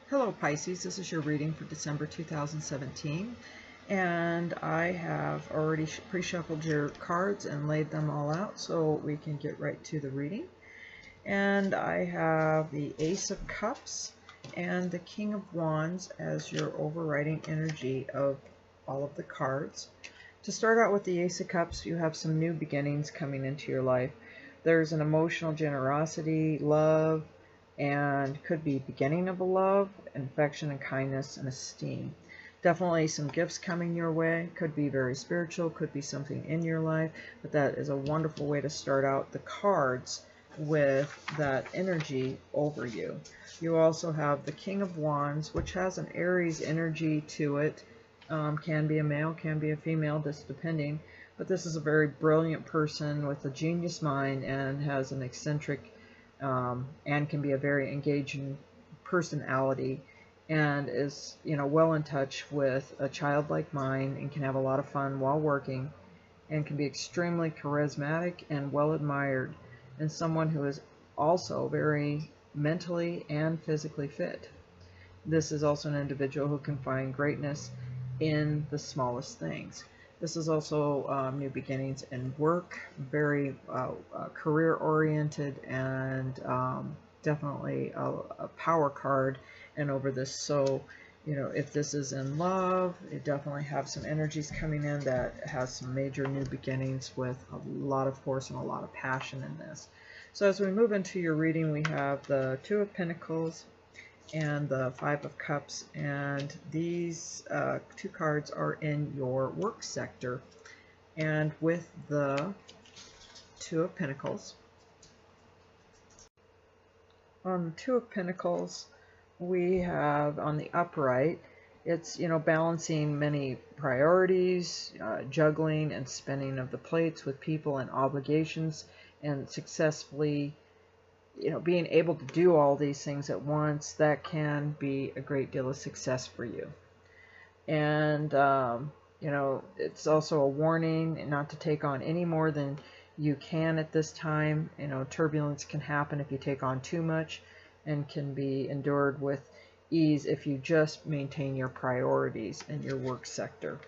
Hello Pisces, this is your reading for December 2017, and I have already pre-shuffled your cards and laid them all out so we can get right to the reading. And I have the Ace of Cups and the King of Wands as your overriding energy of all of the cards. To start out with the Ace of Cups, you have some new beginnings coming into your life. There's an emotional generosity, love, and could be beginning of a love, affection and kindness and esteem. Definitely some gifts coming your way. Could be very spiritual, could be something in your life, but that is a wonderful way to start out the cards with that energy over you. You also have the King of Wands, which has an Aries energy to it. Can be a male, can be a female, just depending. But this is a very brilliant person with a genius mind and has an eccentric and can be a very engaging personality, and is well in touch with a childlike mind and can have a lot of fun while working, and can be extremely charismatic and well admired, and someone who is also very mentally and physically fit. This is also an individual who can find greatness in the smallest things. This is also new beginnings in work, very career oriented, and definitely a power card and over this. So if this is in love, it definitely have some energies coming in that has some major new beginnings with a lot of force and a lot of passion in this. So as we move into your reading, we have the Two of Pentacles and the Five of Cups, and these two cards are in your work sector. And with the Two of Pentacles, on the Two of Pentacles, we have on the upright, it's balancing many priorities, juggling and spinning of the plates with people and obligations, and successfully being able to do all these things at once. That can be a great deal of success for you. And it's also a warning not to take on any more than you can at this time. Turbulence can happen if you take on too much, and can be endured with ease if you just maintain your priorities in your work sector.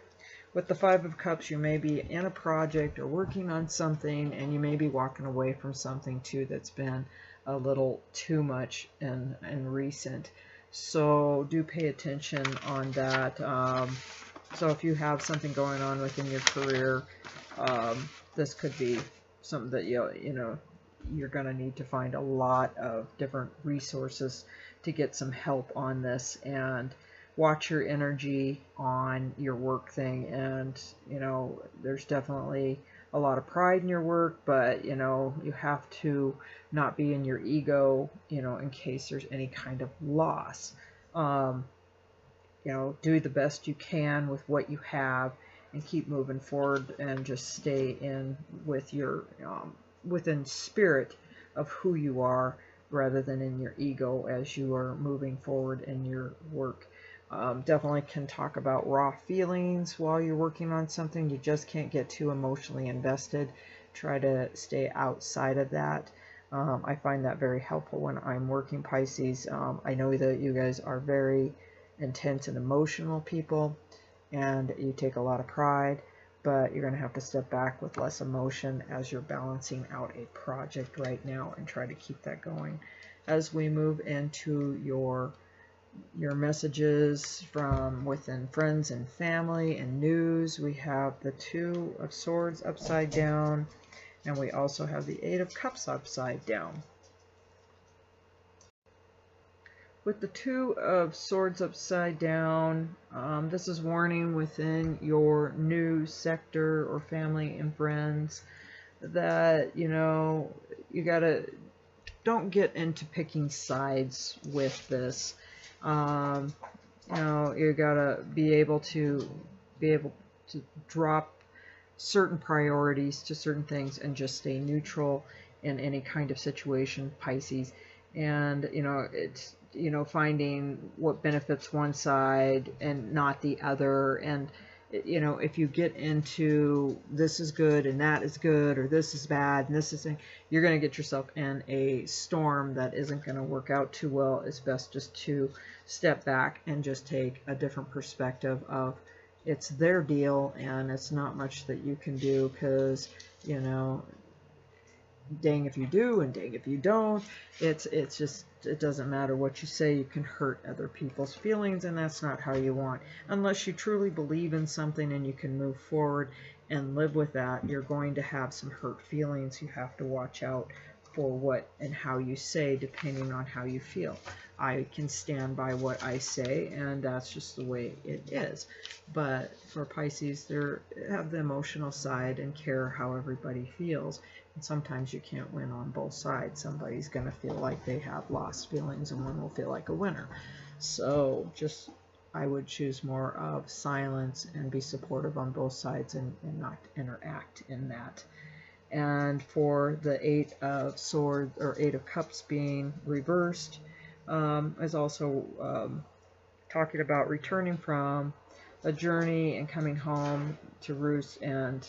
With the Five of Cups, you may be in a project or working on something, and you may be walking away from something too that's been a little too much in recent. So do pay attention on that. So if you have something going on within your career, this could be something that you're going to need to find a lot of different resources to get some help on this, and watch your energy on your work thing. And there's definitely a lot of pride in your work, but you have to not be in your ego, in case there's any kind of loss. Do the best you can with what you have and keep moving forward, and just stay in with your within spirit of who you are, rather than in your ego as you are moving forward in your work. Definitely can talk about raw feelings while you're working on something. You just can't get too emotionally invested. Try to stay outside of that. I find that very helpful when I'm working, Pisces. I know that you guys are very intense and emotional people, and you take a lot of pride, but you're going to have to step back with less emotion as you're balancing out a project right now, and try to keep that going. As we move into your messages from within friends and family and news, we have the Two of Swords upside down, and we also have the Eight of Cups upside down. With the Two of Swords upside down, this is warning within your news sector or family and friends that you gotta don't get into picking sides with this. You gotta be able to drop certain priorities to certain things and just stay neutral in any kind of situation, Pisces. And it's finding what benefits one side and not the other, and you know, if you get into this is good and that is good, or this is bad and this is, you're going to get yourself in a storm that isn't going to work out too well. It's best just to step back and just take a different perspective of it's their deal and it's not much that you can do, because, you know, dang if you do and dang if you don't. It's just, it doesn't matter what you say. You can hurt other people's feelings, and that's not how you want. Unless you truly believe in something and you can move forward and live with that, you're going to have some hurt feelings. You have to watch out for what and how you say, depending on how you feel. I can stand by what I say, and that's just the way it is. But for Pisces, they have the emotional side and care how everybody feels. And sometimes you can't win on both sides. Somebody's going to feel like they have lost feelings, and one will feel like a winner. So just, I would choose more of silence and be supportive on both sides, and not interact in that. And for the Eight of Swords, or Eight of Cups being reversed, is also talking about returning from a journey and coming home to roost, and,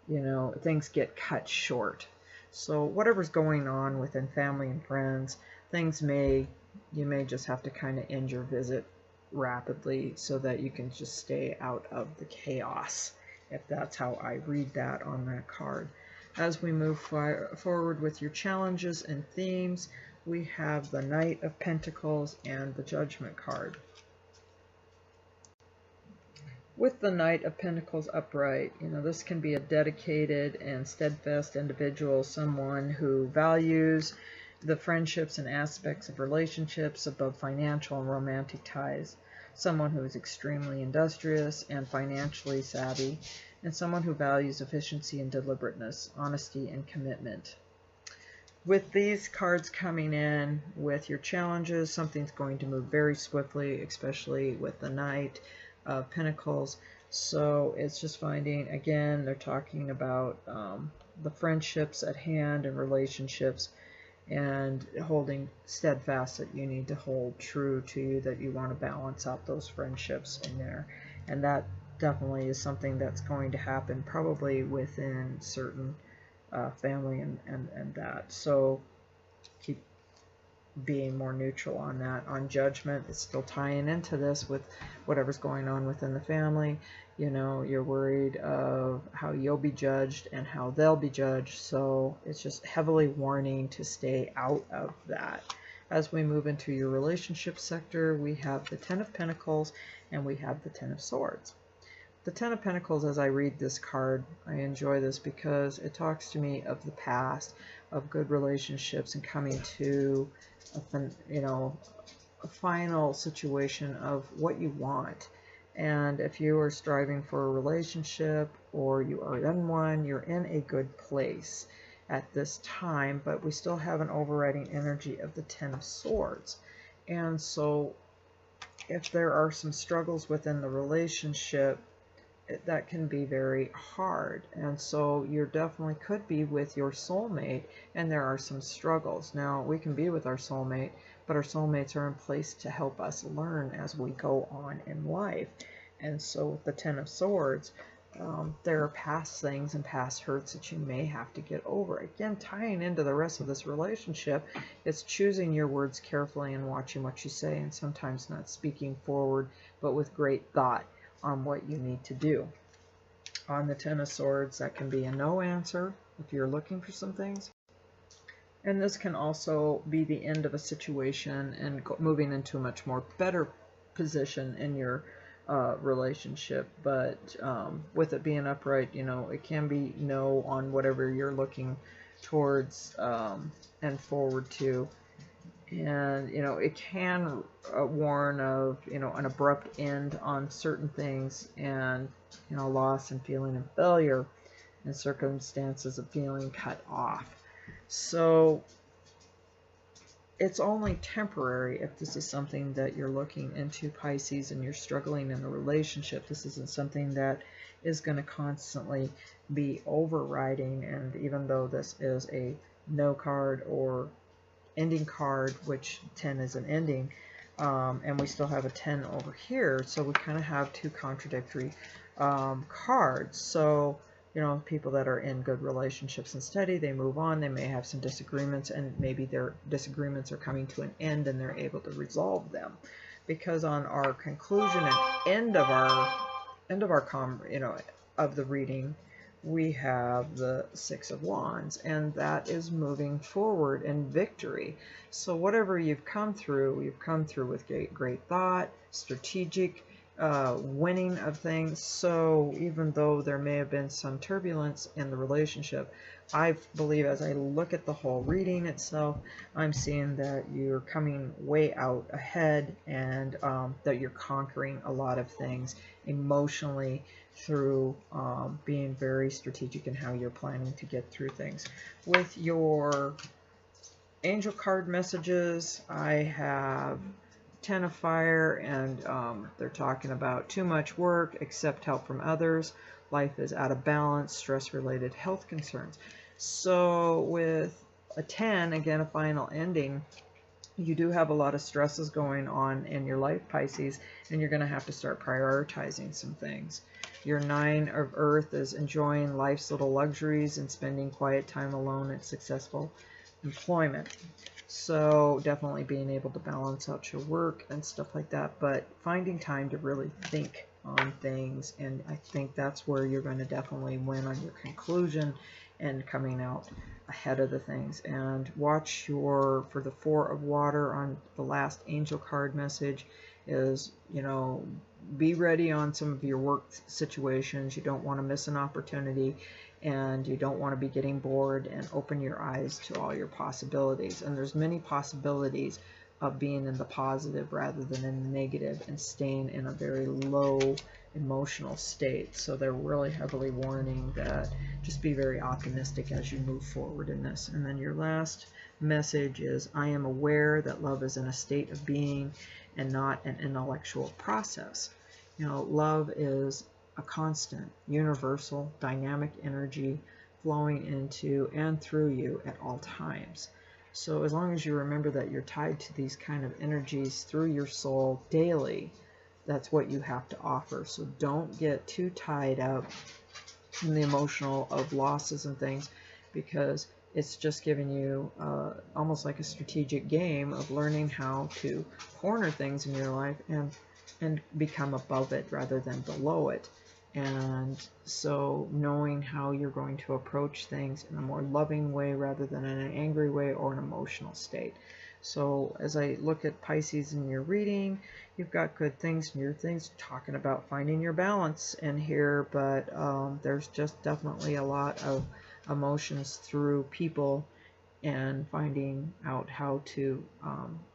you know, things get cut short. So whatever's going on within family and friends, you may just have to kind of end your visit rapidly so that you can just stay out of the chaos, if that's how I read that on that card. As we move forward with your challenges and themes, we have the Knight of Pentacles and the Judgment card. With the Knight of Pentacles upright, you know, this can be a dedicated and steadfast individual, someone who values the friendships and aspects of relationships above financial and romantic ties, someone who is extremely industrious and financially savvy, and someone who values efficiency and deliberateness, honesty and commitment. With these cards coming in with your challenges, something's going to move very swiftly, especially with the Knight of Pentacles. So it's just finding, again, they're talking about the friendships at hand and relationships, and holding steadfast that you need to hold true to you, that you want to balance out those friendships in there. And that definitely is something that's going to happen probably within certain family and that. So keep being more neutral on that. On Judgment, it's still tying into this with whatever's going on within the family. You know, you're worried of how you'll be judged and how they'll be judged, so it's just heavily warning to stay out of that. As we move into your relationship sector, we have the Ten of Pentacles and we have the Ten of Swords. The Ten of Pentacles, as I read this card, I enjoy this because it talks to me of the past, of good relationships, and coming to a final situation of what you want. And if you are striving for a relationship or you are in one, you're in a good place at this time, but we still have an overriding energy of the Ten of Swords. And so if there are some struggles within the relationship, that can be very hard. And so you definitely could be with your soulmate and there are some struggles. Now, we can be with our soulmate, but our soulmates are in place to help us learn as we go on in life. And so with the Ten of Swords, there are past things and past hurts that you may have to get over. Again, tying into the rest of this relationship, it's choosing your words carefully and watching what you say, and sometimes not speaking forward, but with great thought on what you need to do. On the Ten of Swords, that can be a no answer if you're looking for some things. And this can also be the end of a situation and moving into a much more better position in your relationship. But with it being upright, you know, it can be no on whatever you're looking towards and forward to. And, you know, it can warn of, you know, an abrupt end on certain things, and, you know, loss and feeling of failure and circumstances of feeling cut off. So it's only temporary if this is something that you're looking into, Pisces, and you're struggling in a relationship. This isn't something that is going to constantly be overriding. And even though this is a no card or ending card, which 10 is an ending, And we still have a 10 over here, so we kind of have two contradictory cards. So, you know, people that are in good relationships and steady, they move on. They may have some disagreements, and maybe their disagreements are coming to an end and they're able to resolve them. Because on our conclusion and end of the reading, we have the Six of Wands, and that is moving forward in victory. So whatever you've come through with great thought, strategic winning of things. So even though there may have been some turbulence in the relationship, I believe as I look at the whole reading itself, I'm seeing that you're coming way out ahead, and that you're conquering a lot of things emotionally through being very strategic in how you're planning to get through things. With your angel card messages, I have 10 of Fire, and they're talking about too much work, accept help from others, life is out of balance, stress-related health concerns. So with a 10, again, a final ending, you do have a lot of stresses going on in your life, Pisces, and you're going to have to start prioritizing some things. Your 9 of Earth is enjoying life's little luxuries and spending quiet time alone at successful employment. So definitely being able to balance out your work and stuff like that, but finding time to really think on things, and I think that's where you're going to definitely win on your conclusion and coming out ahead of the things. And watch for the 4 of Water on the last angel card message is, you know, be ready on some of your work situations. You don't want to miss an opportunity, and you don't want to be getting bored, and open your eyes to all your possibilities. And there's many possibilities of being in the positive rather than in the negative, and staying in a very low emotional state. So they're really heavily warning that just be very optimistic as you move forward in this. And then your last message is, I am aware that love is in a state of being and not an intellectual process. You know, love is a constant, universal, dynamic energy flowing into and through you at all times. So as long as you remember that you're tied to these kind of energies through your soul daily, that's what you have to offer. So don't get too tied up in the emotional of losses and things, because it's just giving you almost like a strategic game of learning how to corner things in your life and become above it rather than below it. And so knowing how you're going to approach things in a more loving way rather than in an angry way or an emotional state. So as I look at Pisces in your reading, you've got good things and your things talking about finding your balance in here, but there's just definitely a lot of emotions through people, and finding out how to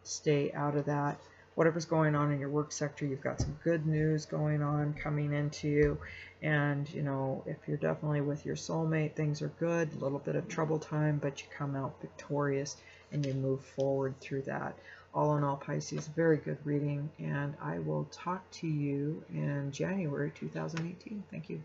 stay out of that. Whatever's going on in your work sector, you've got some good news going on coming into you. And, you know, if you're definitely with your soulmate, things are good. A little bit of trouble time, but you come out victorious and you move forward through that. All in all, Pisces, very good reading, and I will talk to you in January 2018. Thank you.